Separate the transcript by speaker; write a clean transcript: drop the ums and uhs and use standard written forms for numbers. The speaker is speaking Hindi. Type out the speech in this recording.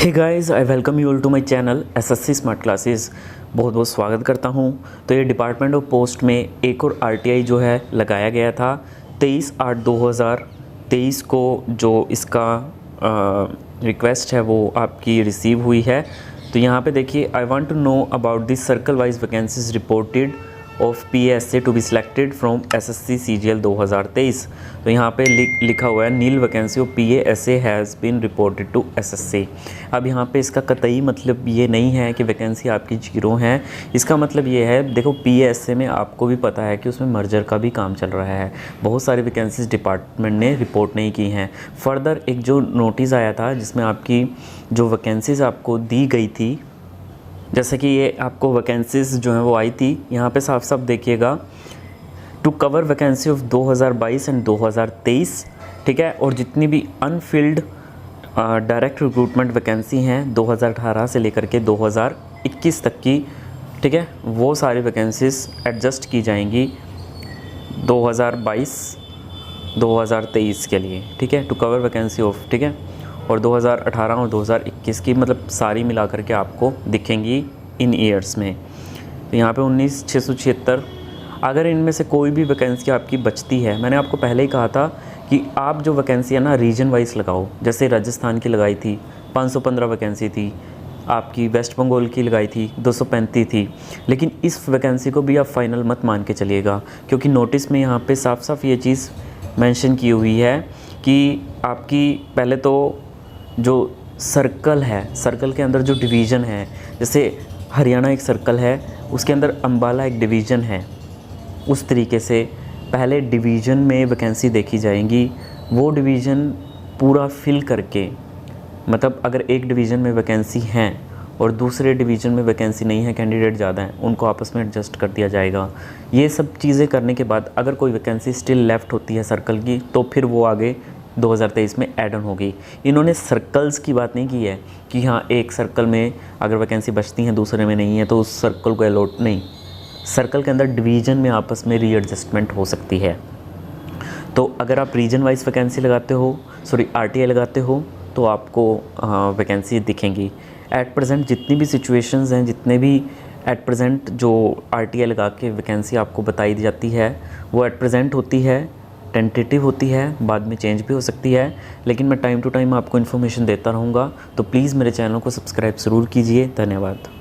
Speaker 1: Hey guys, I welcome you all to my channel SSC smart classes. बहुत बहुत स्वागत करता हूं। तो ये डिपार्टमेंट ऑफ पोस्ट में एक और आरटीआई जो है लगाया गया था 23/8/2023 को। जो इसका रिक्वेस्ट है वो आपकी रिसीव हुई है। तो यहाँ पे देखिए, I want to know about this circle wise vacancies reported of PSA to be selected from SSC CGL 2023। तो यहाँ पे लिखा हुआ है nil vacancy of PSA has been reported to SSC। अब यहाँ पे इसका कतई मतलब ये नहीं है कि वैकेंसी आपकी जीरो है। इसका मतलब ये है, देखो PSA में आपको भी पता है कि उसमें मर्जर का भी काम चल रहा है। बहुत सारी वैकेंसीज डिपार्टमेंट ने रिपोर्ट नहीं की हैं। फर्दर एक जो नोटिस आया था जिसमें आपकी जो वैकेंसीज़ आपको दी गई थी, जैसे कि ये आपको वैकेंसीज़ जो हैं वो आई थी, यहाँ पे साफ साफ देखिएगा, to cover vacancy of 2022 and 2023, ठीक है। और जितनी भी अनफिल्ड डायरेक्ट रिक्रूटमेंट वैकेंसी हैं 2018 से लेकर के 2021 तक की, ठीक है, वो सारी वैकेंसीज़ एडजस्ट की जाएंगी 2022 2023 के लिए, ठीक है, टू कवर वैकेंसी ऑफ, ठीक है। और 2018 और 2021 की मतलब सारी मिला करके आपको दिखेंगी इन ईयर्स में। तो यहाँ पे 19,676। अगर इनमें से कोई भी वैकेंसी आपकी बचती है, मैंने आपको पहले ही कहा था कि आप जो वैकेंसी है ना रीजन वाइज लगाओ। जैसे राजस्थान की लगाई थी 515 वैकेंसी थी, आपकी वेस्ट बंगाल की लगाई थी 235 थी। लेकिन इस वैकेंसी को भी आप फाइनल मत मान के चलिएगा, क्योंकि नोटिस में यहाँ पे साफ साफ ये चीज़ मेंशन की हुई है कि आपकी पहले तो जो सर्कल है, सर्कल के अंदर जो डिवीज़न है, जैसे हरियाणा एक सर्कल है, उसके अंदर अंबाला एक डिवीज़न है, उस तरीके से पहले डिवीज़न में वैकेंसी देखी जाएंगी। वो डिवीज़न पूरा फिल करके, मतलब अगर एक डिवीज़न में वैकेंसी हैं और दूसरे डिवीज़न में वैकेंसी नहीं है, कैंडिडेट ज़्यादा हैं, उनको आपस में एडजस्ट कर दिया जाएगा। ये सब चीज़ें करने के बाद अगर कोई वैकेंसी स्टिल लेफ़्ट होती है सर्कल की, तो फिर वो आगे 2023 में ऐड ऑन होगी। इन्होंने सर्कल्स की बात नहीं की है कि हाँ एक सर्कल में अगर वैकेंसी बचती हैं दूसरे में नहीं है तो उस सर्कल को अलॉट नहीं। सर्कल के अंदर डिवीज़न में आपस में रीएडजस्टमेंट हो सकती है। तो अगर आप रीजन वाइज वैकेंसी लगाते हो, RTI लगाते हो, तो आपको वैकेंसी दिखेंगी। एट प्रेजेंट जितनी भी सिचुएशंस हैं, जितने भी एट प्रेजेंट जो RTI लगा के वैकेंसी आपको बताई जाती है, वो एट प्रेजेंट होती है, टेंटेटिव होती है, बाद में चेंज भी हो सकती है। लेकिन मैं टाइम टू टाइम आपको इन्फॉर्मेशन देता रहूँगा। तो प्लीज़ मेरे चैनल को सब्सक्राइब ज़रूर कीजिए। धन्यवाद।